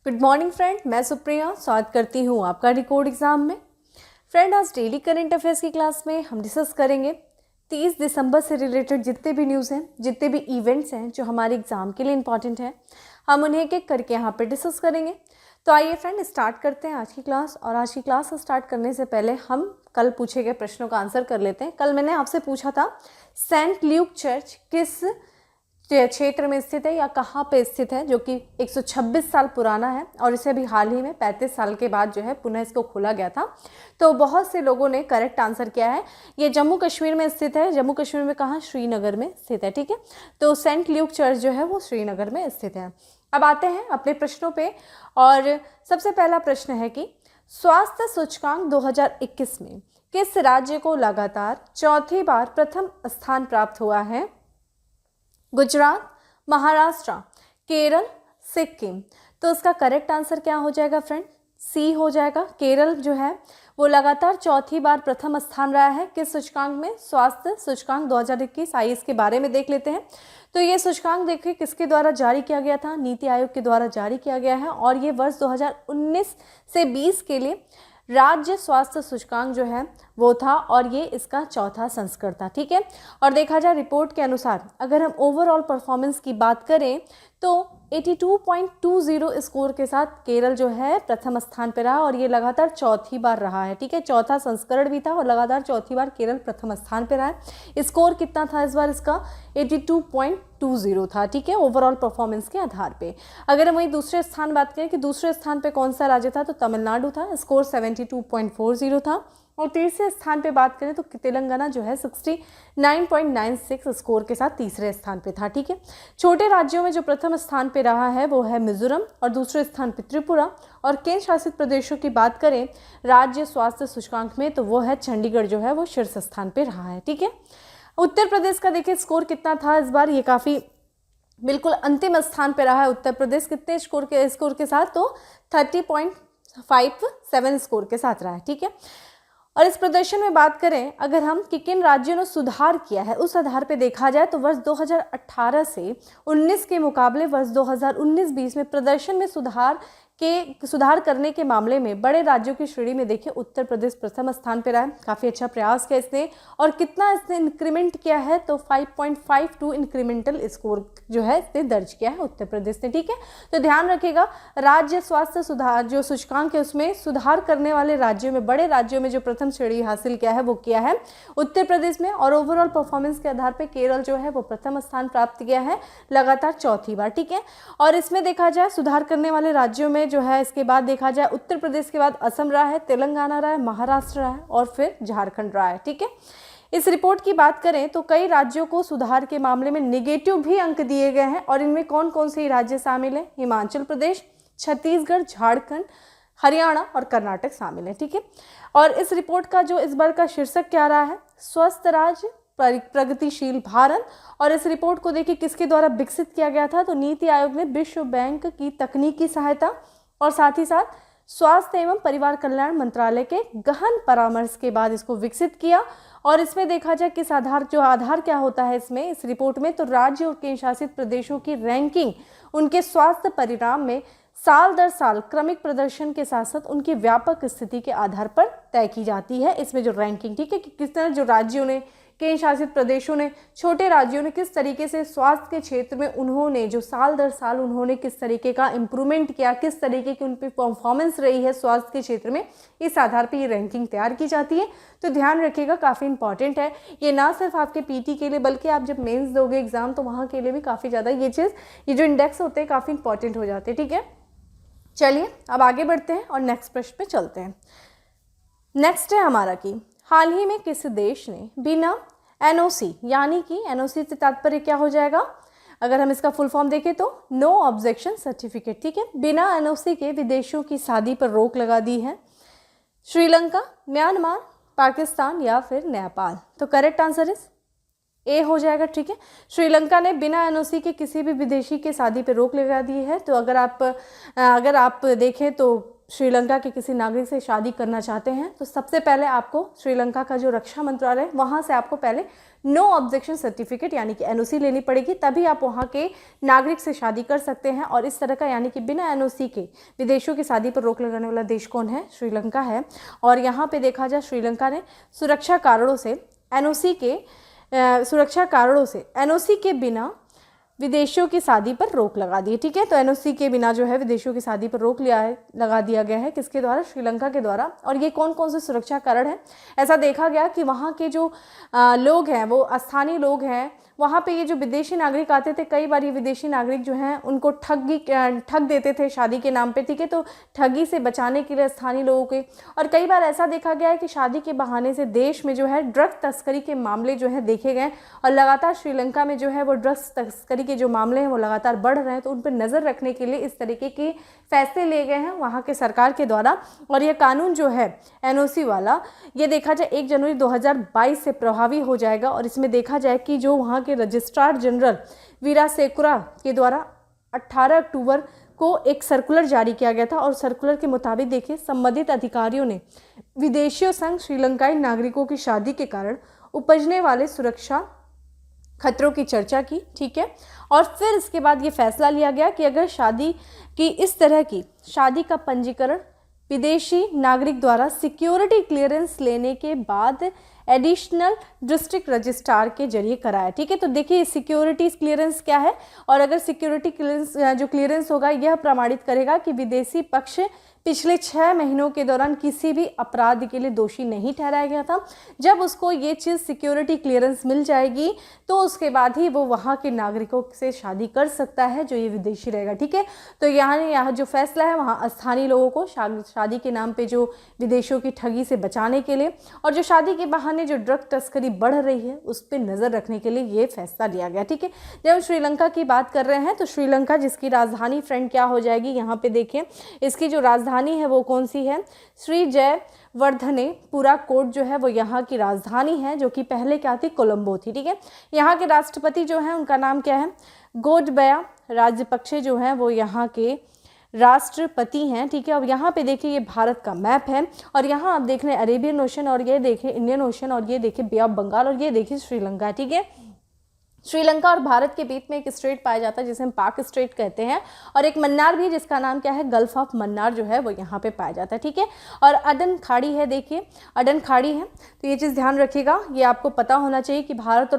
Good morning friend, मैं सुप्रिया स्वागत करती हूँ आपका रिकॉर्ड एग्जाम में। फ्रेंड, आज डेली करंट अफेयर्स की क्लास में हम डिस्कस करेंगे 30 दिसंबर से रिलेटेड जितने भी न्यूज़ हैं, जितने भी इवेंट्स हैं जो हमारे एग्जाम के लिए इंपॉर्टेंट हैं, हम उन्हें एक एक करके यहाँ पे डिस्कस करेंगे। तो आइए फ्रेंड स्टार्ट करते हैं आज की क्लास। और आज की क्लास स्टार्ट करने से पहले हम कल पूछे गए प्रश्नों का आंसर कर लेते हैं। कल मैंने आपसे पूछा था सेंट ल्यूक चर्च किस क्षेत्र में स्थित है या कहाँ पे स्थित है, जो कि 126 साल पुराना है और इसे भी हाल ही में 35 साल के बाद जो है पुनः इसको खोला गया था। तो बहुत से लोगों ने करेक्ट आंसर किया है। ये जम्मू कश्मीर में स्थित है। जम्मू कश्मीर में कहाँ? श्रीनगर में स्थित है। ठीक है, तो सेंट ल्यूक चर्च जो है वो श्रीनगर में स्थित है। अब आते हैं अपने प्रश्नों पे और सबसे पहला प्रश्न है कि स्वास्थ्य सूचकांक 2021 में किस राज्य को लगातार चौथी बार प्रथम स्थान प्राप्त हुआ है? गुजरात, महाराष्ट्र, केरल, सिक्किम। तो इसका करेक्ट आंसर क्या हो जाएगा फ्रेंड? सी हो जाएगा। केरल जो है वो लगातार चौथी बार प्रथम स्थान रहा है। किस सूचकांक में? स्वास्थ्य सूचकांक 2021। आइए इसके बारे में देख लेते हैं। तो ये सूचकांक देखिए किसके द्वारा जारी किया गया था? नीति आयोग के द्वारा जारी किया गया है और ये वर्ष 2019 से 20 के लिए राज्य स्वास्थ्य सूचकांक जो है वो था और ये इसका चौथा संस्करण था। ठीक है, और देखा जाए रिपोर्ट के अनुसार अगर हम ओवरऑल परफॉर्मेंस की बात करें तो 82.20 स्कोर के साथ केरल जो है प्रथम स्थान पर रहा और ये लगातार चौथी बार रहा है। ठीक है, चौथा संस्करण भी था और लगातार चौथी बार केरल प्रथम स्थान पर रहा है। स्कोर कितना था इस बार? इसका 82.20 था। ठीक है, ओवरऑल परफॉर्मेंस के आधार पे। अगर हम वही दूसरे स्थान बात करें कि दूसरे स्थान पे कौन सा राज्य था, तो तमिलनाडु था। स्कोर 72.40 था। और तीसरे स्थान पे बात करें तो तेलंगाना जो है 69.96 स्कोर के साथ तीसरे स्थान पे था। ठीक है, छोटे राज्यों में जो प्रथम स्थान पे रहा है वो है मिजोरम और दूसरे स्थान पे त्रिपुरा। और केंद्र शासित प्रदेशों की बात करें राज्य स्वास्थ्य सूचकांक में तो वो है चंडीगढ़ जो है वो शीर्ष स्थान पे रहा है। ठीक है, उत्तर प्रदेश का देखिए स्कोर कितना था इस बार? ये काफ़ी बिल्कुल अंतिम स्थान पे रहा है उत्तर प्रदेश। कितने स्कोर के साथ? तो 30.57 स्कोर के साथ रहा है। ठीक है, और इस प्रदर्शन में बात करें अगर हम कि किन राज्यों ने सुधार किया है, उस आधार पे देखा जाए तो वर्ष 2018 से 19 के मुकाबले वर्ष 2019-20 में प्रदर्शन में सुधार करने के मामले में बड़े राज्यों की श्रेणी में देखिए उत्तर प्रदेश प्रथम स्थान पर रहा है। काफ़ी अच्छा प्रयास किया इसने। और कितना इसने इंक्रीमेंट किया है? तो 5.52 इंक्रीमेंटल स्कोर जो है इसने दर्ज किया है उत्तर प्रदेश ने। ठीक है, तो ध्यान रखिएगा राज्य स्वास्थ्य सुधार जो सूचकांक है उसमें सुधार करने वाले राज्यों में, बड़े राज्यों में जो प्रथम श्रेणी हासिल किया है वो किया है उत्तर प्रदेश में। और ओवरऑल परफॉर्मेंस के आधार पर केरल जो है वो प्रथम स्थान प्राप्त किया है लगातार चौथी बार। ठीक है, और इसमें देखा जाए सुधार करने वाले राज्यों में जो है इसके बाद देखा जाए उत्तर प्रदेश के बाद असम रहा है, तेलंगाना रहा है, महाराष्ट्र रहा है और फिर झारखंड रहा है। ठीक है, इस रिपोर्ट की बात करें तो कई राज्यों को सुधार के मामले में नेगेटिव भी अंक दिए गए हैं और इनमें कौन कौन से राज्य शामिल हैं? हिमाचल प्रदेश, छत्तीसगढ़, झारखंड, हरियाणा और कर्नाटक शामिल है। ठीक है, और इस रिपोर्ट का जो इस बार का शीर्षक क्या रहा है? स्वस्थ राज्य प्रगतिशील भारत। और इस रिपोर्ट को देखिए किसके द्वारा विकसित किया गया था? तो नीति आयोग ने विश्व बैंक की तकनीकी सहायता और साथ ही साथ स्वास्थ्य एवं परिवार कल्याण मंत्रालय के गहन परामर्श के बाद इसको विकसित किया। और इसमें देखा जाए किस आधार क्या होता है इसमें इस रिपोर्ट में? तो राज्य और केंद्र शासित प्रदेशों की रैंकिंग उनके स्वास्थ्य परिणाम में साल दर साल क्रमिक प्रदर्शन के साथ साथ उनकी व्यापक स्थिति के आधार पर तय की जाती है। इसमें जो रैंकिंग, ठीक है, कि किस तरह जो राज्यों ने, केंद्र शासित प्रदेशों ने, छोटे राज्यों ने किस तरीके से स्वास्थ्य के क्षेत्र में उन्होंने जो साल दर साल उन्होंने किस तरीके का इम्प्रूवमेंट किया, किस तरीके की उन पर परफॉर्मेंस रही है स्वास्थ्य के क्षेत्र में, इस आधार पर ये रैंकिंग तैयार की जाती है। तो ध्यान रखिएगा, काफ़ी इंपॉर्टेंट है ये, ना सिर्फ आपके पीटी के लिए बल्कि आप जब मेंस दोगे एग्जाम तो वहाँ के लिए भी काफ़ी ज़्यादा ये जो इंडेक्स होते हैं काफ़ी इंपॉर्टेंट हो जाते हैं। ठीक है, चलिए अब आगे बढ़ते हैं और नेक्स्ट प्रश्न पे चलते हैं। नेक्स्ट है हमारा कि हाल ही में किस देश ने बिना एनओसी, यानी कि एनओसी से तात्पर्य क्या हो जाएगा? अगर हम इसका फुल फॉर्म देखें तो नो ऑब्जेक्शन सर्टिफिकेट। ठीक है, बिना एनओसी के विदेशियों की शादी पर रोक लगा दी है। श्रीलंका, म्यांमार, पाकिस्तान या फिर नेपाल। तो करेक्ट आंसर इज ए हो जाएगा। ठीक है, श्रीलंका ने बिना एनओसी के किसी भी विदेशी के शादी पर रोक लगा दी है। तो अगर आप देखें तो श्रीलंका के किसी नागरिक से शादी करना चाहते हैं तो सबसे पहले आपको श्रीलंका का जो रक्षा मंत्रालय है वहाँ से आपको पहले नो ऑब्जेक्शन सर्टिफिकेट यानी कि एनओसी लेनी पड़ेगी, तभी आप वहाँ के नागरिक से शादी कर सकते हैं। और इस तरह का यानी कि बिना एनओसी के विदेशों की शादी पर रोक लगाने वाला देश कौन है? श्रीलंका है। और यहाँ पे देखा जाए श्रीलंका ने सुरक्षा कारणों से एनओसी के बिना विदेशियों की शादी पर रोक लगा दी है। ठीक है, तो एनओसी के बिना जो है विदेशियों की शादी पर रोक लगा दिया गया है। किसके द्वारा? श्रीलंका के द्वारा। और ये कौन कौन से सुरक्षा कारण हैं? ऐसा देखा गया कि वहाँ के जो लोग हैं वो स्थानीय लोग हैं, वहाँ पे ये जो विदेशी नागरिक आते थे, कई बार ये विदेशी नागरिक जो हैं उनको ठग देते थे शादी के नाम पे। ठीक है, तो ठगी से बचाने के लिए स्थानीय लोगों के, और कई बार ऐसा देखा गया है कि शादी के बहाने से देश में जो है ड्रग्स तस्करी के मामले जो है देखे गए, और लगातार श्रीलंका में जो है वो ड्रग्स तस्करी के जो मामले हैं वो लगातार बढ़ रहे हैं। तो उन पर नज़र रखने के लिए इस तरीके के फैसले लिए गए हैं वहाँ के सरकार के द्वारा। और ये कानून जो है एनओसी वाला, ये देखा जाए 1 जनवरी 2022 से प्रभावी हो जाएगा। और इसमें देखा जाए कि जो वहाँ के रजिस्ट्रार जनरल वीरासेकुरा के द्वारा 18 अक्टूबर को एक सर्कुलर जारी किया गया था, और सर्कुलर के मुताबिक देखिए संबंधित अधिकारियों ने विदेशियों संग श्रीलंकाई नागरिकों की शादी के कारण उपजने वाले सुरक्षा खतरों की चर्चा की। ठीक है, और फिर इसके बाद ये फैसला लिया गया कि अगर शादी की इस तरह की शादी का पंजीकरण विदेशी नागरिक द्वारा सिक्योरिटी क्लियरेंस लेने के बाद एडिशनल डिस्ट्रिक्ट रजिस्ट्रार के जरिए कराया। ठीक है, तो देखिए सिक्योरिटी क्लियरेंस क्या है, और अगर सिक्योरिटी क्लियरेंस जो क्लियरेंस होगा यह प्रमाणित करेगा कि विदेशी पक्ष पिछले 6 महीनों के दौरान किसी भी अपराध के लिए दोषी नहीं ठहराया गया था। जब उसको ये चीज़ सिक्योरिटी क्लियरेंस मिल जाएगी तो उसके बाद ही वो वहाँ के नागरिकों से शादी कर सकता है जो ये विदेशी रहेगा। ठीक है, तो यहाँ जो फैसला है वहाँ स्थानीय लोगों को शादी के नाम पे जो विदेशियों की ठगी से बचाने के लिए, और जो शादी के बहाने जो ड्रग तस्करी बढ़ रही है उस पर नज़र रखने के लिए ये फैसला लिया गया। ठीक है, जब हम श्रीलंका की बात कर रहे हैं तो श्रीलंका जिसकी राजधानी फ्रेंड क्या हो जाएगी, यहाँ पे देखें इसकी जो राजधानी है वो कौन सी है? श्री जयवर्धने पूरा कोट जो है वो यहाँ की राजधानी है, जो कि पहले क्या थी? कोलंबो थी। ठीक है, यहाँ के राष्ट्रपति जो है उनका नाम क्या है? गोटबाया राजपक्षे जो है वो यहाँ के राष्ट्रपति हैं। ठीक है, अब यहाँ पे देखिए ये भारत का मैप है, और यहाँ आप देख रहे हैं अरेबियन ओशन, और ये देखें इंडियन ओशन, और ये देखिए बे ऑफ बंगाल, और ये देखिए श्रीलंका। ठीक है, श्रीलंका और भारत के बीच में एक स्ट्रेट पाया जाता है जिसे हम पाक स्ट्रेट कहते हैं, और एक मन्नार भी है जिसका नाम क्या है? गल्फ ऑफ मन्नार जो है वो यहाँ पे पाया जाता है। ठीक है, और अडन खाड़ी है, देखिए अडन खाड़ी है, तो ये चीज़ ध्यान रखिएगा। ये आपको पता होना चाहिए कि भारत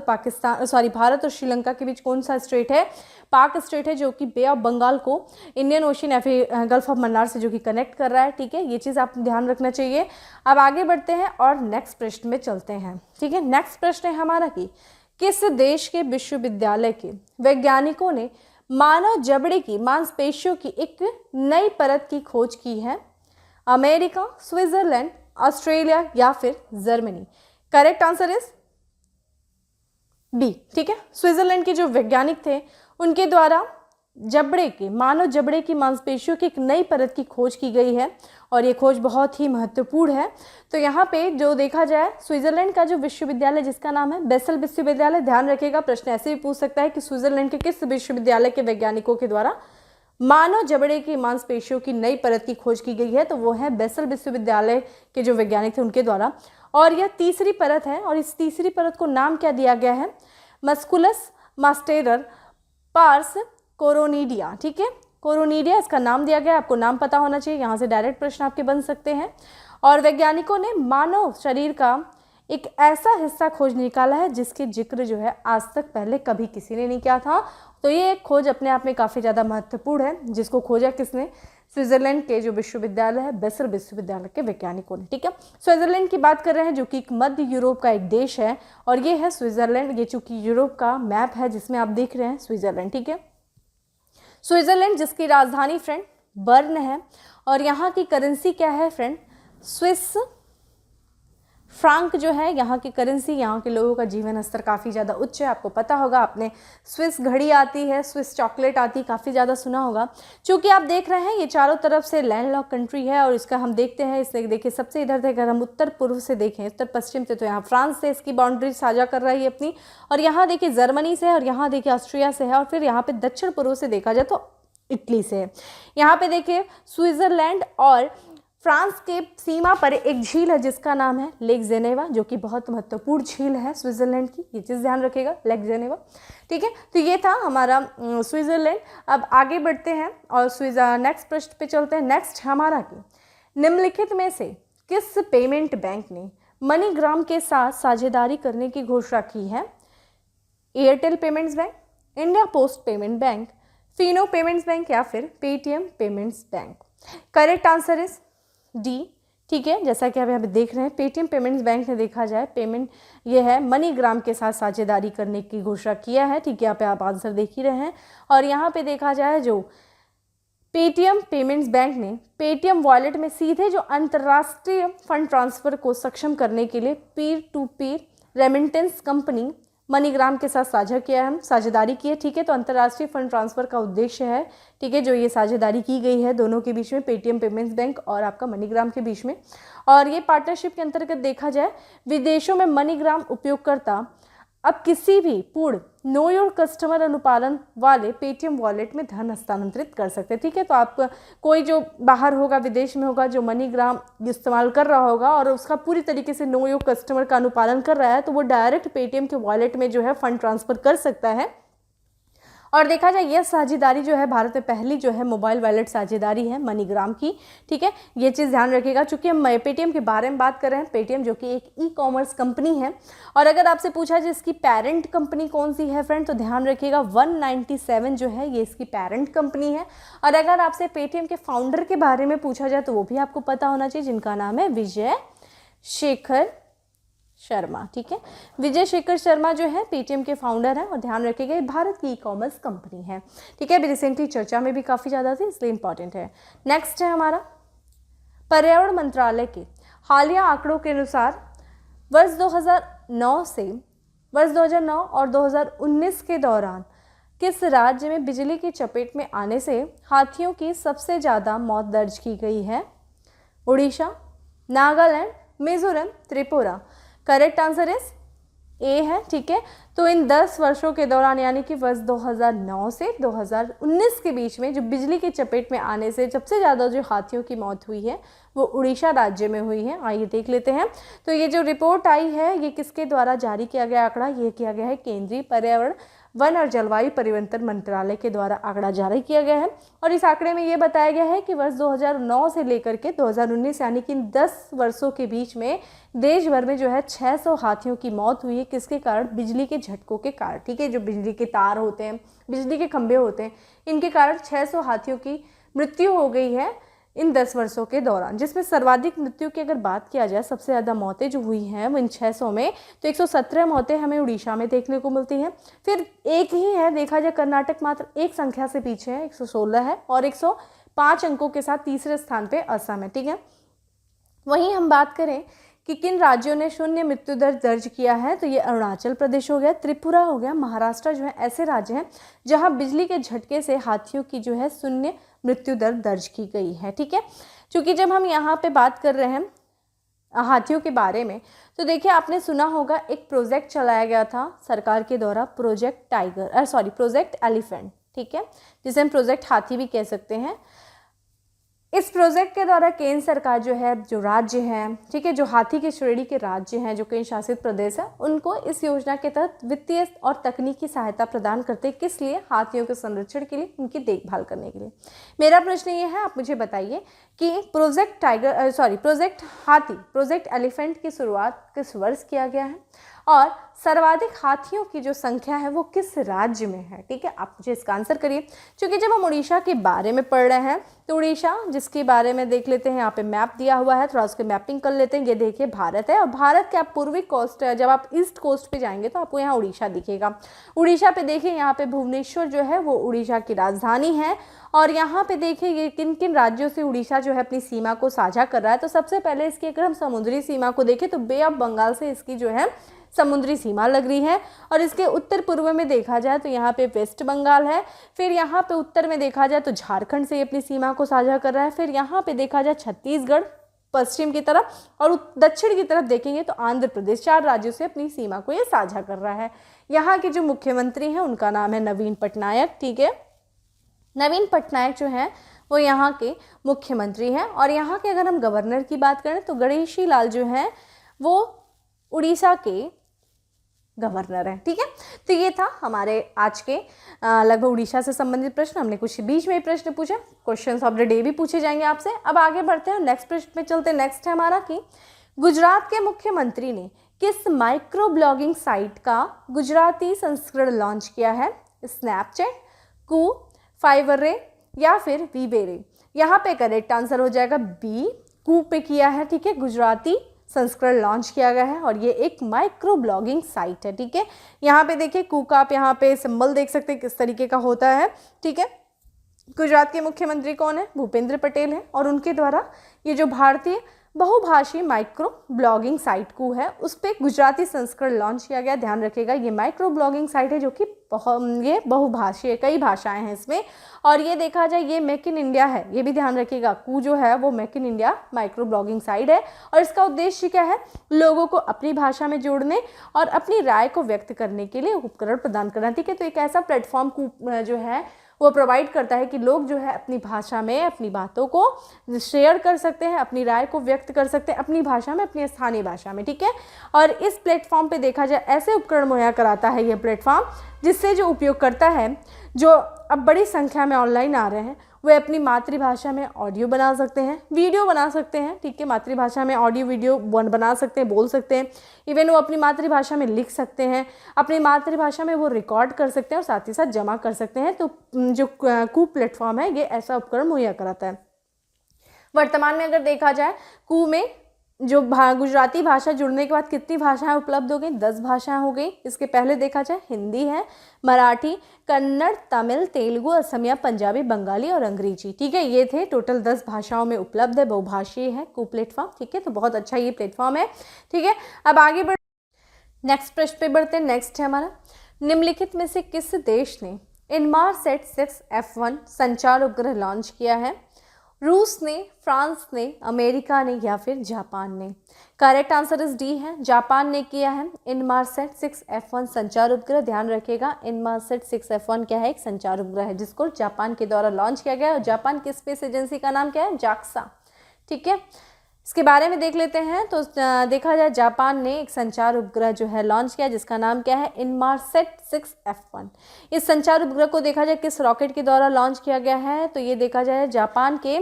और श्रीलंका के बीच कौन सा स्ट्रेट है? पाक स्ट्रेट है, जो कि बे ऑफ बंगाल को इंडियन ओशन या फिर गल्फ ऑफ मन्नार से जो कि कनेक्ट कर रहा है। ठीक है, ये चीज़ आप ध्यान रखना चाहिए। अब आगे बढ़ते हैं और नेक्स्ट प्रश्न में चलते हैं। ठीक है, नेक्स्ट प्रश्न है हमारा कि किस देश के विश्वविद्यालय के वैज्ञानिकों ने मानव जबड़े की मांसपेशियों की एक नई परत की खोज की है? अमेरिका, स्विट्जरलैंड, ऑस्ट्रेलिया या फिर Germany? Correct answer is b. ठीक है, स्विट्जरलैंड के जो वैज्ञानिक थे उनके द्वारा मानव जबड़े की मांसपेशियों की एक नई परत की खोज की गई है, और ये खोज बहुत ही महत्वपूर्ण है। तो यहाँ पे जो देखा जाए स्विट्जरलैंड का जो विश्वविद्यालय जिसका नाम है बेसल विश्वविद्यालय, ध्यान रखिएगा प्रश्न ऐसे भी पूछ सकता है कि स्विट्जरलैंड के किस विश्वविद्यालय के वैज्ञानिकों के द्वारा मानव जबड़े की मांसपेशियों की नई परत की खोज की गई है? तो वो है बेसल विश्वविद्यालय के जो वैज्ञानिक थे उनके द्वारा। और यह तीसरी परत है, और इस तीसरी परत को नाम क्या दिया गया है? Musculus masseter pars coronoidea. ठीक है, कोरोनिडिया इसका नाम दिया गया, आपको नाम पता होना चाहिए, यहाँ से डायरेक्ट प्रश्न आपके बन सकते हैं। और वैज्ञानिकों ने मानव शरीर का एक ऐसा हिस्सा खोज निकाला है जिसके जिक्र जो है आज तक पहले कभी किसी ने नहीं किया था। तो ये एक खोज अपने आप में काफ़ी ज़्यादा महत्वपूर्ण है, जिसको खोजा किसने? स्विट्जरलैंड के जो विश्वविद्यालय है बेसल विश्वविद्यालय के वैज्ञानिकों ने। ठीक है, स्विट्जरलैंड की बात कर रहे हैं जो कि एक मध्य यूरोप का एक देश है, और ये है स्विट्जरलैंड। ये चूंकि यूरोप का मैप है जिसमें आप देख रहे हैं स्विट्जरलैंड। ठीक है, स्विट्जरलैंड जिसकी राजधानी फ्रेंड बर्न है, और यहाँ की करेंसी क्या है फ्रेंड? स्विस फ्रांक जो है यहाँ की करेंसी। यहाँ के लोगों का जीवन स्तर काफ़ी ज़्यादा उच्च है, आपको पता होगा, आपने स्विस घड़ी आती है, स्विस चॉकलेट आती, काफ़ी ज़्यादा सुना होगा। चूँकि आप देख रहे हैं ये चारों तरफ से लैंडलॉक कंट्री है, और इसका हम देखते हैं इससे देखिए सबसे इधर से अगर हम उत्तर पूर्व से देखें, उत्तर पश्चिम से, तो यहाँ फ्रांस से इसकी बाउंड्री साझा कर रही है अपनी, और यहाँ देखिए जर्मनी से, और यहाँ देखिए ऑस्ट्रिया से है, और फिर यहाँ पे दक्षिण पूर्व से देखा जाए तो इटली से। यहाँ पे देखिए स्विट्ज़रलैंड और फ्रांस के सीमा पर एक झील है जिसका नाम है लेक जेनेवा, जो कि बहुत महत्वपूर्ण झील है स्विट्ज़रलैंड की, ये चीज़ ध्यान रखिएगा, लेक जेनेवा। ठीक है, तो ये था हमारा स्विट्ज़रलैंड। अब आगे बढ़ते हैं और नेक्स्ट प्रश्न पे चलते हैं। नेक्स्ट हमारा कि निम्नलिखित में से किस पेमेंट बैंक ने मनीग्राम के साथ साझेदारी करने की घोषणा की है? Airtel payments bank, India post payment bank, Fino payments bank या फिर Paytm payments bank. Correct answer is D. ठीक है, जैसा कि आप यहाँ पे देख रहे हैं पेटीएम पेमेंट्स बैंक ने देखा जाए पेमेंट ये है मनीग्राम के साथ साझेदारी करने की घोषणा किया है। ठीक है, यहाँ पे आप आंसर देख ही रहे हैं। और यहाँ पे देखा जाए जो पेटीएम पेमेंट्स बैंक ने पेटीएम वॉलेट में सीधे जो अंतर्राष्ट्रीय फंड ट्रांसफर को सक्षम करने के लिए पीर to Pir remittance company MoneyGram के साथ साझा किया है, साझेदारी की है। ठीक है, तो अंतर्राष्ट्रीय फंड ट्रांसफर का उद्देश्य है, ठीक है, जो ये साझेदारी की गई है दोनों के बीच में, पेटीएम पेमेंट्स बैंक और आपका मनीग्राम के बीच में। और ये पार्टनरशिप के अंतर्गत देखा जाए विदेशों में मनीग्राम उपयोगकर्ता अब किसी भी पूर्ण नो योर कस्टमर अनुपालन वाले पेटीएम वॉलेट में धन हस्तांतरित कर सकते हैं। ठीक है, तो आप कोई जो बाहर होगा, विदेश में होगा, जो मनीग्राम इस्तेमाल कर रहा होगा और उसका पूरी तरीके से नो योर कस्टमर का अनुपालन कर रहा है, तो वो डायरेक्ट पेटीएम के वॉलेट में जो है फंड ट्रांसफर कर सकता है। और देखा जाए यह साझेदारी जो है भारत में पहली जो है मोबाइल वॉलेट साझेदारी है मनीग्राम की। ठीक है, ये चीज़ ध्यान रखिएगा। चूंकि हम पेटीएम के बारे में बात कर रहे हैं, पेटीएम जो कि एक ई कॉमर्स कंपनी है, और अगर आपसे पूछा जाए इसकी पेरेंट कंपनी कौन सी है फ्रेंड, तो ध्यान रखिएगा 197 जो है ये इसकी पेरेंट कंपनी है। और अगर आपसे पेटीएम के फाउंडर के बारे में पूछा जाए तो वो भी आपको पता होना चाहिए, जिनका नाम है विजय शेखर शर्मा। ठीक है, विजय शेखर शर्मा जो है पेटीएम के फाउंडर हैं। और ध्यान रखिएगा ये भारत की ई कॉमर्स कंपनी है। ठीक है, अभी रिसेंटली चर्चा में भी काफ़ी ज़्यादा थी, इसलिए इंपॉर्टेंट है। नेक्स्ट है हमारा पर्यावरण मंत्रालय के हालिया आंकड़ों के अनुसार वर्ष 2009 और 2019 के दौरान किस राज्य में बिजली की चपेट में आने से हाथियों की सबसे ज़्यादा मौत दर्ज की गई है? Orissa, Nagaland, Mizoram, Tripura. Correct answer is a है। ठीक है, तो इन 10 वर्षों के दौरान यानी कि वर्ष 2009 से 2019 के बीच में जो बिजली की चपेट में आने से सबसे ज़्यादा जो हाथियों की मौत हुई है वो उड़ीसा राज्य में हुई है। आइए देख लेते हैं। तो ये जो रिपोर्ट आई है ये किसके द्वारा जारी किया गया आंकड़ा? ये किया गया है केंद्रीय पर्यावरण वन और जलवायु परिवर्तन मंत्रालय के द्वारा आंकड़ा जारी किया गया है। और इस आंकड़े में ये बताया गया है कि वर्ष 2009 से लेकर के 2019 यानी कि 10 वर्षों के बीच में देश भर में जो है 600 हाथियों की मौत हुई है। किसके कारण? बिजली के झटकों के कारण। ठीक है, जो बिजली के तार होते हैं, बिजली के खंभे होते हैं, इनके कारण 600 हाथियों की मृत्यु हो गई है इन 10 वर्षों के दौरान। जिसमें सर्वाधिक मृत्यु की अगर बात किया जाए, सबसे ज़्यादा मौतें जो हुई हैं वो इन 600 में, तो 117 मौतें हमें उड़ीसा में देखने को मिलती हैं। फिर एक ही है, देखा जाए कर्नाटक मात्र एक संख्या से पीछे है, 116 है, और 105 अंकों के साथ तीसरे स्थान पे असम है। ठीक है, वहीं हम बात करें कि किन राज्यों ने शून्य मृत्यु दर दर्ज किया है, तो ये अरुणाचल प्रदेश हो गया, त्रिपुरा हो गया, महाराष्ट्र जो है ऐसे राज्य हैं जहां बिजली के झटके से हाथियों की जो है शून्य मृत्यु दर दर्ज की गई है। ठीक है, क्योंकि जब हम यहाँ पे बात कर रहे हैं हाथियों के बारे में, तो देखिए आपने सुना होगा एक प्रोजेक्ट चलाया गया था सरकार के द्वारा, प्रोजेक्ट एलिफेंट। ठीक है, जिसे हम प्रोजेक्ट हाथी भी कह सकते हैं। इस प्रोजेक्ट के द्वारा केंद्र सरकार जो है, जो राज्य हैं, ठीक है, जो हाथी की श्रेणी के राज्य हैं, जो केंद्र शासित प्रदेश है, उनको इस योजना के तहत वित्तीय और तकनीकी सहायता प्रदान करते हैं। किस लिए? हाथियों के संरक्षण के लिए, उनकी देखभाल करने के लिए। मेरा प्रश्न ये है, आप मुझे बताइए कि प्रोजेक्ट हाथी, प्रोजेक्ट एलिफेंट की शुरुआत किस वर्ष किया गया है और सर्वाधिक हाथियों की जो संख्या है वो किस राज्य में है? ठीक है, आप मुझे इसका आंसर करिए। क्योंकि जब हम उड़ीसा के बारे में पढ़ रहे हैं तो उड़ीसा जिसके बारे में देख लेते हैं, यहाँ पे मैप दिया हुआ है, थोड़ा उसके मैपिंग कर लेते हैं। ये देखिए भारत है, और भारत के आप पूर्वी कोस्ट है, जब आप ईस्ट कोस्ट पे जाएंगे तो आपको यहाँ उड़ीसा दिखेगा। उड़ीसा पे देखिए, यहाँ पे भुवनेश्वर जो है वो उड़ीसा की राजधानी है। और यहाँ पे देखिए ये किन किन राज्यों से उड़ीसा जो है अपनी सीमा को साझा कर रहा है। तो सबसे पहले इसकी अगर हम समुद्री सीमा को देखें तो बे ऑफ बंगाल से इसकी जो है समुद्री सीमा लग रही है। और इसके उत्तर पूर्व में देखा जाए तो यहाँ पे वेस्ट बंगाल है। फिर यहाँ पे उत्तर में देखा जाए तो झारखंड से अपनी सीमा को साझा कर रहा है। फिर यहाँ पे देखा जाए छत्तीसगढ़ पश्चिम की तरफ, और दक्षिण की तरफ देखेंगे तो आंध्र प्रदेश। 4 राज्यों से अपनी सीमा को ये साझा कर रहा है। यहाँ के जो मुख्यमंत्री हैं उनका नाम है नवीन पटनायक। ठीक है, नवीन पटनायक जो हैं वो यहाँ के मुख्यमंत्री हैं। और यहाँ के अगर हम गवर्नर की बात करें तो गणेशी लाल जो हैं वो उड़ीसा के गवर्नर है। ठीक है, तो ये था हमारे आज के लगभग उड़ीसा से संबंधित प्रश्न। हमने कुछ बीच में प्रश्न पूछा, क्वेश्चंस ऑफ द डे भी पूछे जाएंगे आपसे। अब आगे बढ़ते हैं, नेक्स्ट प्रश्न पे चलते हैं। नेक्स्ट है हमारा कि गुजरात के मुख्यमंत्री ने किस माइक्रो ब्लॉगिंग साइट का गुजराती संस्करण लॉन्च किया है? स्नैपचैट, कू, फाइवरे या फिर वीबेरे? यहाँ पे करेक्ट आंसर हो जाएगा बी, कू पे किया है। ठीक है, गुजराती संस्करण लॉन्च किया गया है और ये एक माइक्रो ब्लॉगिंग साइट है। ठीक है, यहाँ पे देखिए कू का आप यहाँ पे सिंबल देख सकते हैं किस तरीके का होता है। ठीक है, गुजरात के मुख्यमंत्री कौन है? भूपेंद्र पटेल है और उनके द्वारा ये जो भारतीय बहुभाषी माइक्रो ब्लॉगिंग साइट कू है उस पर गुजराती संस्करण लॉन्च किया गया। ध्यान रखिएगा ये माइक्रो ब्लॉगिंग साइट है जो कि ये बहुभाषीय, कई भाषाएं हैं इसमें। और ये देखा जाए ये मेक इन इंडिया है, ये भी ध्यान रखिएगा। कू जो है वो make in India micro blogging site है और इसका उद्देश्य क्या है? लोगों को अपनी भाषा में जोड़ने और अपनी राय को व्यक्त करने के लिए उपकरण प्रदान करना। ठीक है, तो एक ऐसा प्लेटफॉर्म कू जो है वो प्रोवाइड करता है कि लोग जो है अपनी भाषा में अपनी बातों को शेयर कर सकते हैं, अपनी राय को व्यक्त कर सकते हैं अपनी भाषा में, अपनी स्थानीय भाषा में। ठीक है, और इस प्लेटफॉर्म पे देखा जाए ऐसे उपकरण मुहैया कराता है ये प्लेटफॉर्म जिससे जो उपयोगकर्ता है जो अब बड़ी संख्या में ऑनलाइन आ रहे हैं वे अपनी मातृभाषा में ऑडियो बना सकते हैं, वीडियो बना सकते हैं। ठीक है, मातृभाषा में ऑडियो वीडियो बना सकते हैं, बोल सकते हैं, इवन वो अपनी मातृभाषा में लिख सकते हैं, अपनी मातृभाषा में वो रिकॉर्ड कर सकते हैं और साथ ही साथ जमा कर सकते हैं। तो जो कू प्लेटफॉर्म है ये ऐसा उपकरण मुहैया कराता है। वर्तमान में अगर देखा जाए कू में जो गुजराती भाषा जुड़ने के बाद कितनी भाषाएं उपलब्ध हो गई? 10 भाषाएं हो गई। इसके पहले देखा जाए हिंदी है, मराठी, कन्नड़, तमिल, तेलुगु, असमिया, पंजाबी, बंगाली और अंग्रेजी। ठीक है, ये थे टोटल 10 भाषाओं में उपलब्ध है, बहुभाषीय है कू प्लेटफॉर्म। ठीक है, तो बहुत अच्छा ये प्लेटफॉर्म है। ठीक है, अब आगे बढ़ नेक्स्ट प्रश्न पे बढ़ते हैं। नेक्स्ट है हमारा, निम्नलिखित में से किस देश ने इनमारसेट 6F1 संचार उपग्रह लॉन्च किया है? रूस ने, फ्रांस ने, अमेरिका ने या फिर जापान ने? करेक्ट आंसर इज डी है, जापान ने किया है इनमारसेट 6F1 संचार उपग्रह। ध्यान रखिएगा इनमारसेट 6F1 क्या है? एक संचार उपग्रह है जिसको जापान के द्वारा लॉन्च किया गया और जापान की स्पेस एजेंसी का नाम क्या है? जाक्सा। ठीक है, इसके बारे में देख लेते हैं। तो देखा जाए जापान ने एक संचार उपग्रह जो है लॉन्च किया जिसका नाम क्या है? इनमारसेट 6F1। इस संचार उपग्रह को देखा जाए किस रॉकेट के द्वारा लॉन्च किया गया है? तो ये देखा जाए जापान के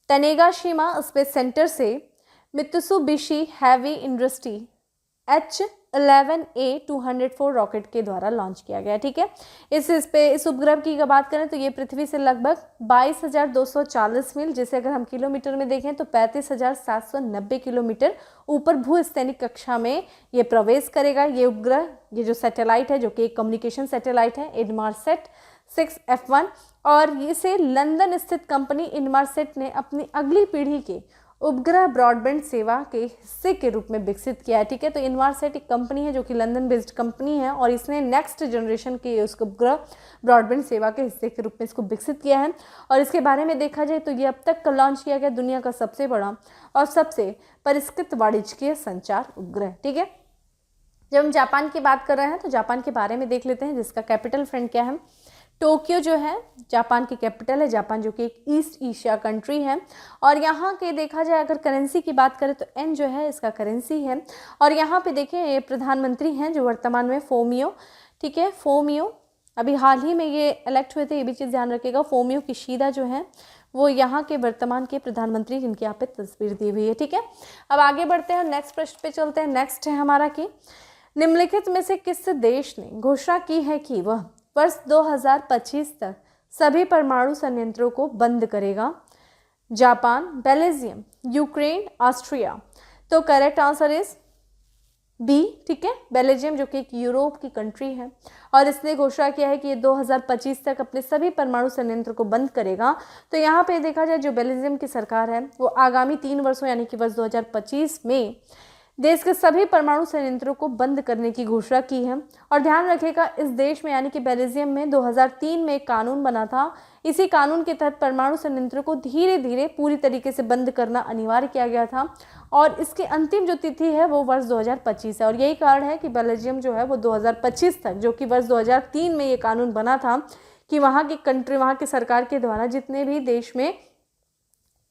तनेगाशिमा स्पेस सेंटर से Mitsubishi heavy industry H11A204 rocket के द्वारा लॉन्च किया गया। ठीक है, इस उपग्रह की बात करें तो ये पृथ्वी से लगभग 22,240 मील, जिसे अगर हम किलोमीटर में देखें तो 35,790 किलोमीटर ऊपर भूस्थैनिक कक्षा में ये प्रवेश करेगा। ये उपग्रह, ये जो सैटेलाइट है जो कि एक कम्युनिकेशन सैटेलाइट है इनमारसेट 6F1 और इसे लंदन स्थित कंपनी इनमारसेट ने अपनी अगली पीढ़ी के उपग्रह ब्रॉडबैंड सेवा के हिस्से के रूप में विकसित किया है। ठीक है, तो इनमारसेट एक कंपनी है जो कि लंदन बेस्ड कंपनी है और इसने नेक्स्ट जनरेशन के उस उपग्रह ब्रॉडबैंड सेवा के हिस्से के रूप में इसको विकसित किया है। और इसके बारे में देखा जाए तो ये अब तक लॉन्च किया गया दुनिया का सबसे बड़ा और सबसे परिष्कृत वाणिज्यिक संचार उपग्रह। ठीक है, जब हम जापान की बात कर रहे हैं तो जापान के बारे में देख लेते हैं जिसका कैपिटल फ्रेंड क्या है? टोक्यो जो है जापान की कैपिटल है। जापान जो कि एक ईस्ट एशिया कंट्री है और यहाँ के देखा जाए अगर करेंसी की बात करें तो एन जो है इसका करेंसी है। और यहाँ पे देखिए ये प्रधानमंत्री हैं जो वर्तमान में फोमियो, ठीक है, फोमियो अभी हाल ही में ये इलेक्ट हुए थे, ये भी चीज़ ध्यान रखिएगा। फोमियो किशिदा जो है वो यहाँ के वर्तमान के प्रधानमंत्री जिनकी यहाँ पे तस्वीर दी हुई है। ठीक है, अब आगे बढ़ते हैं, नेक्स्ट प्रश्न पे चलते हैं। नेक्स्ट है हमारा कि निम्नलिखित में से किस देश ने घोषणा की है कि वह वर्ष 2025 तक सभी परमाणु संयंत्रों को बंद करेगा? Japan, Belgium, Ukraine, Austria? तो करेक्ट आंसर इज बी। ठीक है, बेल्जियम जो कि एक यूरोप की कंट्री है और इसने घोषणा किया है कि ये 2025 तक अपने सभी परमाणु संयंत्र को बंद करेगा। तो यहाँ पे देखा जाए जो बेल्जियम की सरकार है वो आगामी 3 वर्षों यानी कि वर्ष 2025 में देश के सभी परमाणु संयंत्रों को बंद करने की घोषणा की है। और ध्यान रखिएगा इस देश में यानी कि बेल्जियम में 2003 में एक कानून बना था। इसी कानून के तहत परमाणु संयंत्रों को धीरे धीरे पूरी तरीके से बंद करना अनिवार्य किया गया था और इसकी अंतिम जो तिथि है वो वर्ष 2025 है। और यही कारण है कि बेल्जियम जो है वो 2025 तक, जो कि वर्ष 2003 में ये कानून बना था कि वहाँ की कंट्री, वहाँ की सरकार के द्वारा जितने भी देश में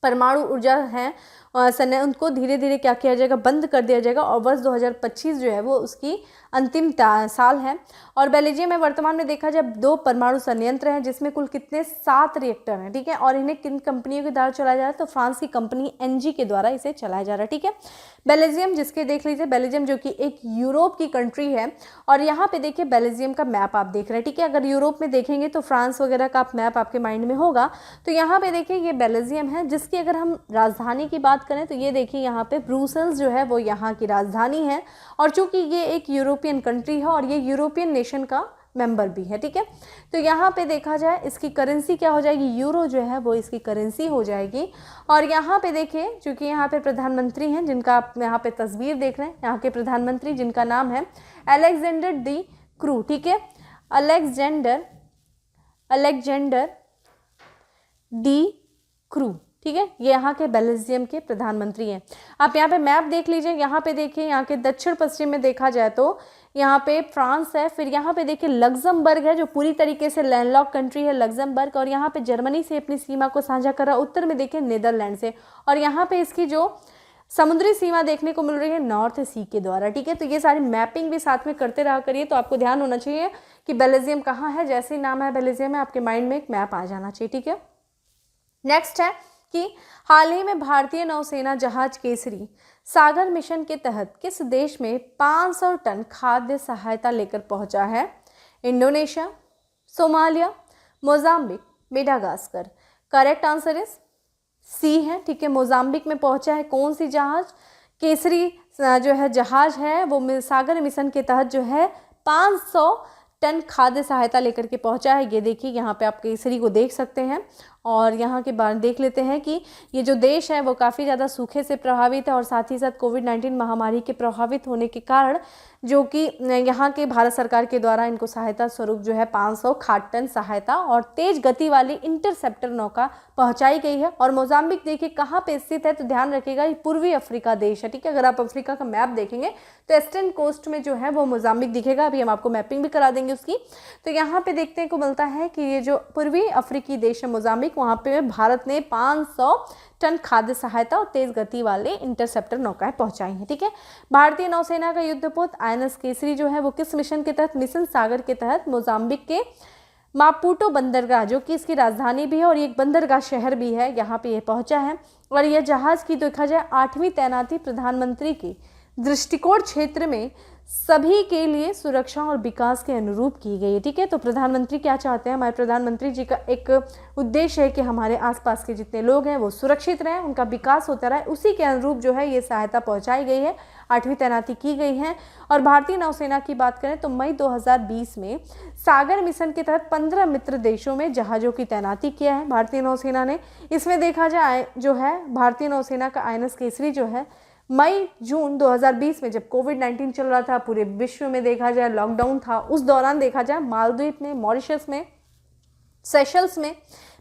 परमाणु ऊर्जा हैं उनको धीरे धीरे क्या किया जाएगा, बंद कर दिया जाएगा। और वर्ष 2025 जो है वो उसकी अंतिम साल है। और बेल्जियम में वर्तमान में देखा जाए 2 परमाणु संयंत्र हैं, जिसमें कुल कितने 7 रिएक्टर हैं, ठीक है। और इन्हें किन कंपनियों के द्वारा चलाया जा रहा है, तो फ्रांस की कंपनी एनजी के द्वारा इसे चलाया जा रहा है, ठीक है। बेल्जियम जिसके देख लीजिए, बेल्जियम जो कि एक यूरोप की कंट्री है। और यहाँ पे देखिए बेल्जियम का मैप आप देख रहे हैं, ठीक है। अगर यूरोप में देखेंगे तो फ्रांस वगैरह का मैप आपके माइंड में होगा। तो यहाँ पे देखिए ये बेल्जियम है, जिसकी अगर हम राजधानी की बात करें तो ये देखिए यहाँ पे ब्रुसेल्स जो है वो यहाँ की राजधानी है। और चूंकि ये एक यूरोपियन कंट्री है और ये यूरोपियन नेशन का मेंबर भी है, ठीक है। तो यहाँ पे देखा जाए इसकी करेंसी क्या हो जाएगी, यूरो जो है वो इसकी करेंसी हो जाएगी। और यहाँ पे देखिए चूंकि यहाँ पे प्रधानमंत्री हैं, जिनका आप यहाँ पे तस्वीर देख रहे हैं, यहाँ के प्रधानमंत्री जिनका नाम है अलेक्जेंडर डी क्रू, ठीक है। अलेक्जेंडर डी क्रू, ठीक है। ये यहाँ के बेल्जियम के प्रधानमंत्री हैं। आप यहाँ पे मैप देख लीजिए, यहाँ पे देखिए यहाँ के दक्षिण पश्चिम में देखा जाए तो यहाँ पे फ्रांस है, फिर यहाँ पे देखिए लग्जमबर्ग है जो पूरी तरीके से लैंडलॉक कंट्री है लग्जमबर्ग, और यहाँ पे जर्मनी से अपनी सीमा को साझा कर रहा है। उत्तर में देखिए नीदरलैंड से, और यहाँ पे इसकी जो समुद्री सीमा देखने को मिल रही है नॉर्थ सी के द्वारा, ठीक है। तो ये सारी मैपिंग भी साथ में करते रहा करिए, तो आपको ध्यान होना चाहिए कि बेल्जियम कहाँ है। जैसे ही नाम है बेल्जियम है, आपके माइंड में एक मैप आ जाना चाहिए, ठीक है। नेक्स्ट है कि हाल ही में भारतीय नौसेना जहाज केसरी सागर मिशन के तहत किस देश में 500 टन खाद्य सहायता लेकर पहुंचा है? Indonesia, Somalia, Mozambique, Madagascar. Correct answer is c है, ठीक है। मोजाम्बिक में पहुंचा है कौन सी जहाज? केसरी जो है जहाज है वो सागर मिशन के तहत जो है 500 टन खाद्य सहायता लेकर के पहुंचा है। ये देखिए यहाँ पे आप केसरी को देख सकते हैं। और यहाँ के बाद देख लेते हैं कि ये जो देश है वो काफ़ी ज़्यादा सूखे से प्रभावित है, और साथ ही साथ कोविड-19 महामारी के प्रभावित होने के कारण जो कि यहाँ के भारत सरकार के द्वारा इनको सहायता स्वरूप जो है 500 खाद्य टन सहायता और तेज गति वाली इंटरसेप्टर नौका पहुँचाई गई है। और मोजाम्बिक देखिए कहाँ पे स्थित है, तो ध्यान रखिएगा ये पूर्वी अफ्रीका देश है, ठीक है। अगर आप अफ्रीका का मैप देखेंगे तो ईस्टर्न कोस्ट में जो है वो मोजाम्बिक दिखेगा। अभी हम आपको मैपिंग भी करा देंगे उसकी। तो यहाँ पे देखने को मिलता है कि ये जो पूर्वी अफ्रीकी देश है मोजाम्बिक, वहाँ पे भारत ने 500 टन खाद्य सहायता और तेज गति वाले इंटरसेप्टर नौकाएं पहुंचाई हैं, ठीक है। भारतीय नौसेना का युद्धपोत आईएनएस केसरी जो है वो किस मिशन के तहत? मिशन सागर के तहत मोजाम्बिक के मापुटो बंदरगाह, जो कि इसकी राजधानी भी है और एक बंदरगाह शहर भी है, यहाँ पे ये पहुंचा है। और यह जहाज की देखा जाए 8वीं तैनाती प्रधानमंत्री की दृष्टिकोण क्षेत्र में सभी के लिए सुरक्षा और विकास के अनुरूप की गई है, ठीक है। तो प्रधानमंत्री क्या चाहते हैं? हमारे प्रधानमंत्री जी का एक उद्देश्य है कि हमारे आसपास के जितने लोग हैं वो सुरक्षित रहें, उनका विकास होता रहे, उसी के अनुरूप जो है ये सहायता पहुंचाई गई है, 8वीं तैनाती की गई है। और भारतीय नौसेना की बात करें तो मई 2020 में सागर मिशन के तहत 15 मित्र देशों में जहाज़ों की तैनाती किया है भारतीय नौसेना ने। इसमें देखा जाए जो है भारतीय नौसेना का आईएनएस केसरी जो है मई जून 2020 में जब कोविड-19 चल रहा था, पूरे विश्व में देखा जाए लॉकडाउन था, उस दौरान देखा जाए मालदीव में, मॉरिशस में, सेशल्स में,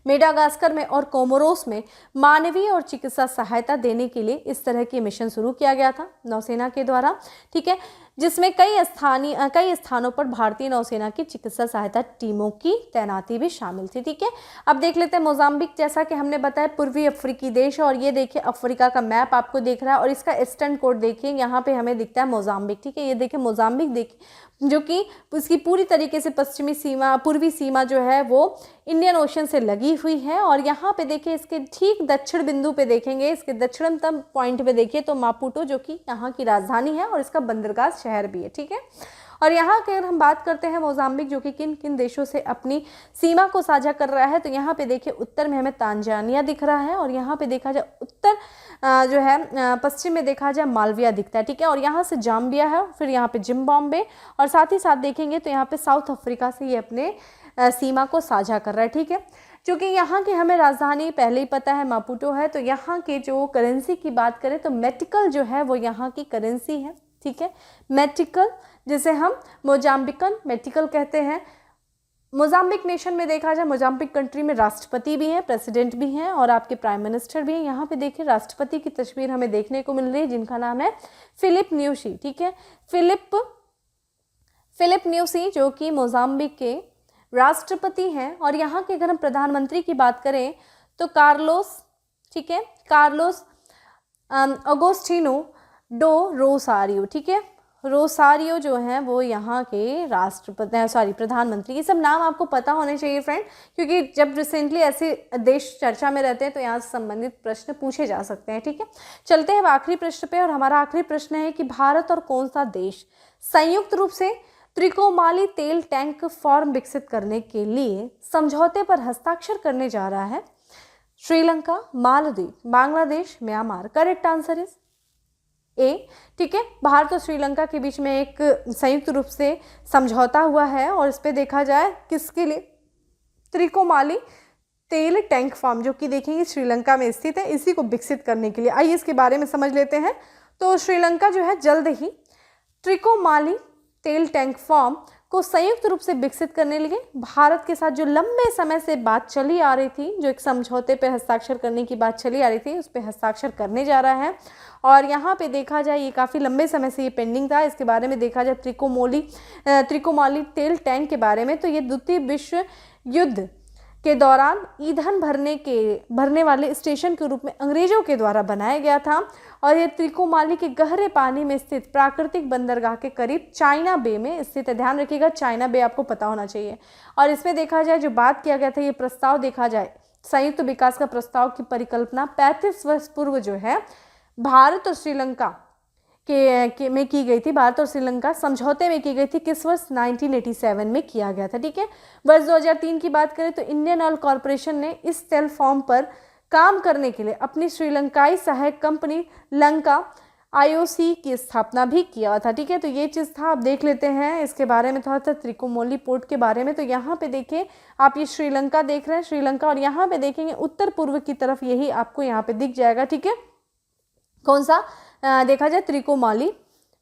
मेडागास्कर में और कोमोरोस में मानवीय और चिकित्सा सहायता देने के लिए इस तरह के मिशन शुरू किया गया था नौसेना के द्वारा, ठीक है। जिसमें कई स्थानों पर भारतीय नौसेना की चिकित्सा सहायता टीमों की तैनाती भी शामिल थी, ठीक है। अब देख लेते हैं मोजाम्बिक, जैसा कि हमने बताया पूर्वी अफ्रीकी देश है, और ये देखिए अफ्रीका का मैप आपको दिख रहा है और इसका ईस्टर्न कोड देखिए, यहाँ पे हमें दिखता है मोजाम्बिक, ठीक है। ये देखिए मोजाम्बिक देखिए जो कि उसकी पूरी तरीके से पूर्वी सीमा जो है वो इंडियन ओशन से लगी हुई है। और यहाँ पे देखिए इसके ठीक दक्षिण बिंदु पे देखेंगे, इसके दक्षिणतम पॉइंट पे देखिए तो मापुटो जो कि यहाँ की राजधानी है और इसका बंदरगाह शहर भी है, ठीक है। और यहाँ के अगर हम बात करते हैं मोजाम्बिक जो कि किन किन देशों से अपनी सीमा को साझा कर रहा है, तो यहाँ पे देखिए उत्तर में हमें तांजानिया दिख रहा है, और यहाँ पे देखा जाए उत्तर जो है पश्चिम में देखा जाए मालविया दिखता है, ठीक है। और यहाँ से जाम्बिया है, फिर यहाँ पे जिम्बाब्वे, और साथ ही साथ देखेंगे तो यहाँ पे साउथ अफ्रीका से ये अपने सीमा को साझा कर रहा है, ठीक है। क्योंकि यहाँ की हमें राजधानी पहले ही पता है मापुटो है, तो यहाँ के जो करेंसी की बात करें तो मेटिकल जो है वो यहाँ की करेंसी है, ठीक है। मेटिकल जिसे हम मोजाम्बिकन मेटिकल कहते हैं। मोजाम्बिक नेशन में देखा जाए, मोजाम्बिक कंट्री में राष्ट्रपति भी हैं, प्रेसिडेंट भी हैं और आपके प्राइम मिनिस्टर भी हैं। यहाँ पे देखिए राष्ट्रपति की तस्वीर हमें देखने को मिल रही है जिनका नाम है फिलिप न्यूसी, ठीक है। फिलिप न्यूसी जो कि मोजाम्बिक के राष्ट्रपति हैं। और यहाँ के अगर हम प्रधानमंत्री की बात करें तो कार्लोस, ठीक है, कार्लोस अगोस्टिनो डो रोसारियो, ठीक है, रोसारियो जो हैं वो यहाँ के राष्ट्रपति प्रधानमंत्री। ये सब नाम आपको पता होने चाहिए फ्रेंड, क्योंकि जब रिसेंटली ऐसे देश चर्चा में रहते हैं तो यहाँ से संबंधित प्रश्न पूछे जा सकते हैं। ठीक है, चलते हैं अब आखिरी प्रश्न पे, और हमारा आखिरी प्रश्न है कि भारत और कौन सा देश संयुक्त रूप से त्रिकोमाली तेल टैंक फॉर्म विकसित करने के लिए समझौते पर हस्ताक्षर करने जा रहा है? Sri Lanka, Maldives, Bangladesh, Myanmar. Correct answer is a. ठीक है, भारत और श्रीलंका के बीच में एक संयुक्त रूप से समझौता हुआ है, और इस पे देखा जाए किसके लिए? त्रिकोमाली तेल टैंक फार्म, जो कि देखेंगे श्रीलंका में स्थित है, इसी को विकसित करने के लिए। आइए इसके बारे में समझ लेते हैं। तो श्रीलंका जो है जल्द ही त्रिकोमाली तेल टैंक फार्म को संयुक्त रूप से विकसित करने लगे। भारत के साथ जो लंबे समय से बात चली आ रही थी, जो एक समझौते पे हस्ताक्षर करने की बात चली आ रही थी, उस पे हस्ताक्षर करने जा रहा है। और यहाँ पे देखा जाए ये काफ़ी लंबे समय से ये पेंडिंग था। इसके बारे में देखा जाए त्रिकोमाली तेल टैंक के बारे में, तो ये द्वितीय विश्व युद्ध के दौरान ईंधन भरने वाले स्टेशन के रूप में अंग्रेजों के द्वारा बनाया गया था। और ये त्रिकोमाली के गहरे पानी में स्थित प्राकृतिक बंदरगाह के करीब चाइना बे में स्थित है। ध्यान रखिएगा, चाइना बे आपको पता होना चाहिए। और इसमें देखा जाए जो बात किया गया था, ये प्रस्ताव देखा जाए संयुक्त विकास का प्रस्ताव की परिकल्पना 35 वर्ष पूर्व जो है भारत और श्रीलंका में की गई थी। भारत और श्रीलंका समझौते में की गई थी। किस वर्ष? 1987 में किया गया था। ठीक है, वर्ष 2003 की बात करें तो इंडियन ऑयल कॉरपोरेशन ने इस तेल फॉर्म पर काम करने के लिए अपनी श्रीलंकाई सहायक कंपनी लंका IOC की स्थापना भी किया था। ठीक है, तो ये चीज़ था। आप देख लेते हैं इसके बारे में थोड़ा सा त्रिकोमाली पोर्ट के बारे में। तो यहाँ पे देखिए आप, ये श्रीलंका देख रहे हैं, श्रीलंका, और यहाँ पे देखेंगे उत्तर पूर्व की तरफ यही आपको यहाँ पे दिख जाएगा। ठीक है, कौन सा देखा जाए? त्रिकोमाली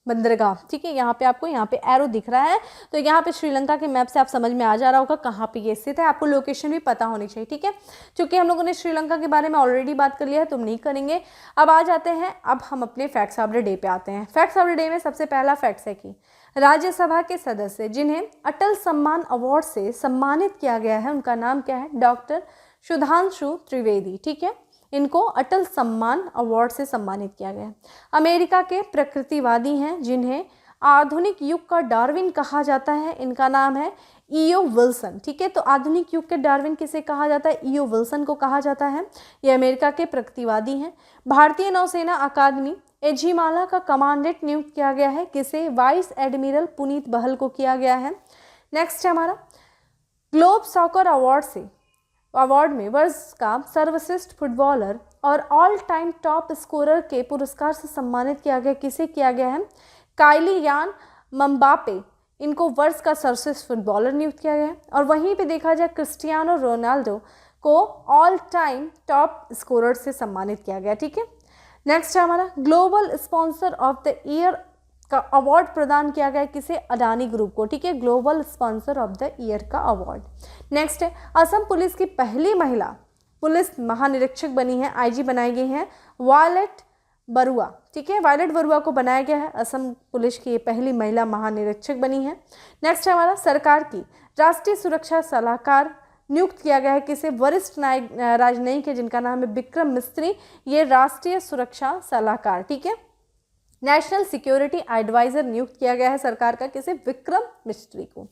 बंदरगाह। ठीक है, यहाँ पे आपको यहाँ पे एरो दिख रहा है। तो यहाँ पे श्रीलंका के मैप से आप समझ में आ जा रहा होगा कहाँ पे ये स्थित है। आपको लोकेशन भी पता होनी चाहिए। ठीक है, क्योंकि हम लोगों ने श्रीलंका के बारे में ऑलरेडी बात कर लिया है, तुम नहीं करेंगे। अब आ जाते हैं, अब हम अपने फैक्ट्स ऑफ द डे पे आते हैं। फैक्ट्स ऑफ द डे में सबसे पहला फैक्ट्स है कि राज्यसभा के सदस्य जिन्हें अटल सम्मान अवार्ड से सम्मानित किया गया है, उनका नाम क्या है? डॉक्टर सुधांशु त्रिवेदी। ठीक है, इनको अटल सम्मान अवार्ड से सम्मानित किया गया है। अमेरिका के प्रकृतिवादी हैं जिन्हें आधुनिक युग का डार्विन कहा जाता है, इनका नाम है ईओ विल्सन। ठीक है, तो आधुनिक युग के डार्विन किसे कहा जाता है? ईओ विल्सन को कहा जाता है। ये अमेरिका के प्रकृतिवादी हैं। भारतीय नौसेना अकादमी एझिमाला का कमांडेंट नियुक्त किया गया है। किसे? वाइस एडमिरल पुनीत बहल को किया गया है। नेक्स्ट है हमारा ग्लोब सॉकर अवार्ड में वर्ष का सर्वश्रेष्ठ फुटबॉलर और ऑल टाइम टॉप स्कोरर के पुरस्कार से सम्मानित किया गया। किसे किया गया है? काइलियान मम्बापे, इनको वर्ष का सर्वश्रेष्ठ फुटबॉलर नियुक्त किया गया है। और वहीं पे देखा जाए क्रिस्टियानो रोनाल्डो को ऑल टाइम टॉप स्कोरर से सम्मानित किया गया। ठीक है, नेक्स्ट है हमारा global sponsor of the year का अवार्ड प्रदान किया गया। किसे? अडानी ग्रुप को। ठीक है, global sponsor of the year का अवार्ड। नेक्स्ट है असम पुलिस की पहली महिला पुलिस महानिरीक्षक बनी है, IG बनाई गई हैं वायलेट बरुआ। ठीक है, वायलेट बरुआ को बनाया गया है। असम पुलिस की ये पहली महिला महानिरीक्षक बनी है। नेक्स्ट है हमारा सरकार की राष्ट्रीय सुरक्षा सलाहकार नियुक्त किया गया है। किसे? वरिष्ठ राजनयिक है जिनका नाम है विक्रम मिस्त्री, ये राष्ट्रीय सुरक्षा सलाहकार। ठीक है, नेशनल सिक्योरिटी एडवाइजर नियुक्त किया गया है सरकार का। किसे? विक्रम मिस्त्री को।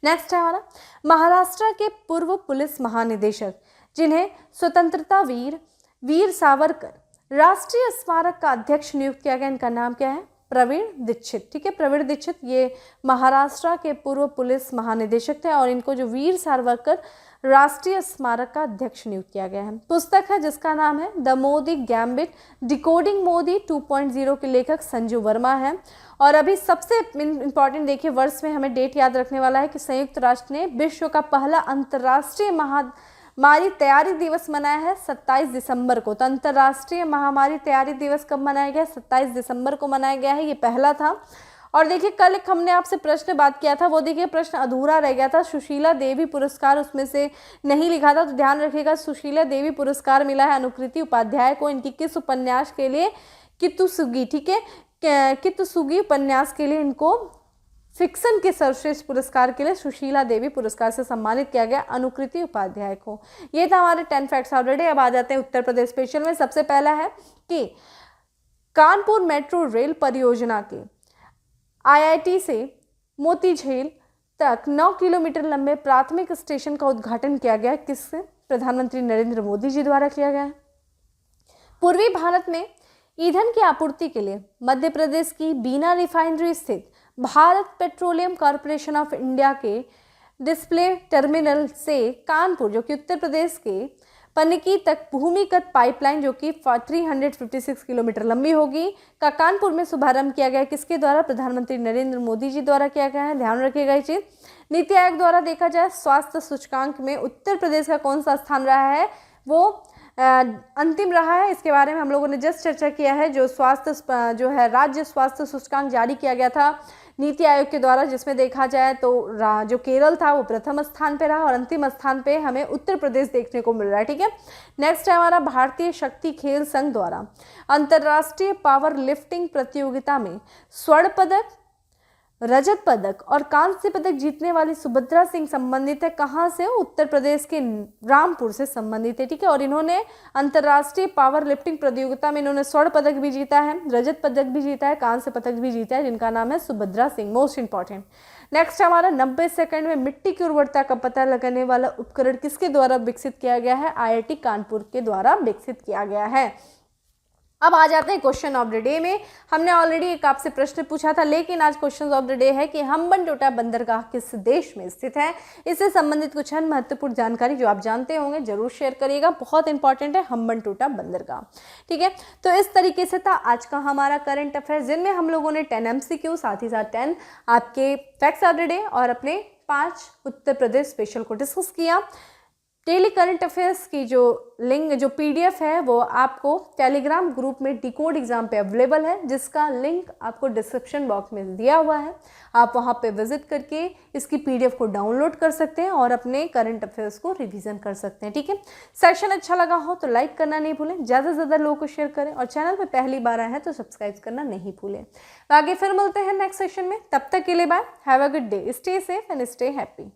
नेक्स्ट है हमारा महाराष्ट्र के पूर्व पुलिस महानिदेशक जिन्हें स्वतंत्रता वीर सावरकर राष्ट्रीय स्मारक का अध्यक्ष नियुक्त किया गया, इनका नाम क्या है? प्रवीण दीक्षित। ठीक है, प्रवीण दीक्षित ये महाराष्ट्र के पूर्व पुलिस महानिदेशक थे, और इनको जो वीर सावरकर राष्ट्रीय स्मारक का अध्यक्ष नियुक्त किया गया है। पुस्तक है जिसका नाम है the Modi gambit decoding Modi 2.0 के लेखक संजू वर्मा है। और अभी सबसे इंपॉर्टेंट देखिए, वर्ष में हमें डेट याद रखने वाला है कि संयुक्त राष्ट्र ने विश्व का पहला अंतर्राष्ट्रीय महामारी तैयारी दिवस मनाया है 27 दिसंबर को। तो अंतर्राष्ट्रीय महामारी तैयारी दिवस कब मनाया गया? 27 दिसंबर को मनाया गया है, ये पहला था। और देखिए कल एक हमने आपसे प्रश्न बात किया था, वो देखिए प्रश्न अधूरा रह गया था, सुशीला देवी पुरस्कार उसमें से नहीं लिखा था, तो ध्यान रखिएगा। सुशीला देवी पुरस्कार मिला है अनुकृति उपाध्याय को, इनकी किस उपन्यास के लिए? कित्सुगी। ठीक है, कित्सुगी उपन्यास के लिए इनको फिक्शन के सर्वश्रेष्ठ पुरस्कार के लिए सुशीला देवी पुरस्कार से सम्मानित किया गया अनुकृति उपाध्याय को। ये था हमारे 10 फैक्ट्स ऑलरेडी। अब आ जाते हैं उत्तर प्रदेश स्पेशल में। सबसे पहला है कि कानपुर मेट्रो रेल परियोजना के IIT से मोतीझील तक 9 किलोमीटर लंबे प्राथमिक स्टेशन का उद्घाटन किया गया। किससे? प्रधानमंत्री नरेंद्र मोदी जी द्वारा किया गया। पूर्वी भारत में ईंधन की आपूर्ति के लिए मध्य प्रदेश की बीना रिफाइनरी स्थित Bharat petroleum corporation of India के डिस्प्ले टर्मिनल से कानपुर, जो कि उत्तर प्रदेश के पनकी तक भूमिगत पाइपलाइन, जो कि 356 किलोमीटर लंबी होगी, का कानपुर में शुभारंभ किया गया। किसके द्वारा? प्रधानमंत्री नरेंद्र मोदी जी द्वारा किया गया है। ध्यान रखिएगा ये चीज़। नीति आयोग द्वारा देखा जाए स्वास्थ्य सूचकांक में उत्तर प्रदेश का कौन सा स्थान रहा है? वो अंतिम रहा है। इसके बारे में हम लोगों ने जस्ट चर्चा किया है। जो है राज्य स्वास्थ्य सूचकांक जारी किया गया था नीति आयोग के द्वारा, जिसमें देखा जाए तो जो केरल था वो प्रथम स्थान पे रहा और अंतिम स्थान पे हमें उत्तर प्रदेश देखने को मिल रहा है। ठीक है, नेक्स्ट है हमारा भारतीय शक्ति खेल संघ द्वारा अंतर्राष्ट्रीय पावर लिफ्टिंग प्रतियोगिता में स्वर्ण पदक, रजत पदक और कांस्य पदक जीतने वाली सुभद्रा सिंह संबंधित है। कहाँ से? उत्तर प्रदेश के रामपुर से संबंधित है। ठीक है, और इन्होंने अंतर्राष्ट्रीय पावर लिफ्टिंग प्रतियोगिता में इन्होंने स्वर्ण पदक भी जीता है, रजत पदक भी जीता है, कांस्य पदक भी जीता है, जिनका नाम है Subhadra Singh. Most important. Next हमारा 90 सेकंड में मिट्टी की उर्वरता का पता लगाने वाला उपकरण किसके द्वारा विकसित किया गया है? IIT कानपुर के द्वारा विकसित किया गया है। अब आ जाते हैं क्वेश्चन ऑफ द डे में। हमने ऑलरेडी एक आपसे प्रश्न पूछा था, लेकिन आज क्वेश्चन ऑफ द डे है कि हम्बनटोटा बंदरगाह किस देश में स्थित है। इससे संबंधित कुछ अन्य महत्वपूर्ण जानकारी जो आप जानते होंगे जरूर शेयर करिएगा। बहुत इंपॉर्टेंट है हम्बनटोटा बंदरगाह। ठीक है, तो इस तरीके से था आज का हमारा करंट अफेयर्स, जिनमें हम लोगों ने 10 MCQ, साथ ही साथ 10 आपके फैक्ट्स ऑफ द डे और अपने 5 उत्तर प्रदेश स्पेशल को डिस्कस किया। डेली करंट अफेयर्स की जो लिंक, जो PDF है, वो आपको टेलीग्राम ग्रुप में डिकोड एग्जाम पे अवेलेबल है, जिसका लिंक आपको डिस्क्रिप्शन बॉक्स में दिया हुआ है। आप वहां पे विजिट करके इसकी PDF को डाउनलोड कर सकते हैं और अपने करंट अफेयर्स को रिवीजन कर सकते हैं। ठीक है, सेशन अच्छा लगा हो तो लाइक करना नहीं भूलें, ज़्यादा से ज़्यादा लोगों को शेयर करें और चैनल पर पहली बार आए हैं तो सब्सक्राइब करना नहीं भूलें। आगे फिर मिलते हैं नेक्स्ट सेशन में, तब तक के लिए bye, have a good day, stay safe and stay happy.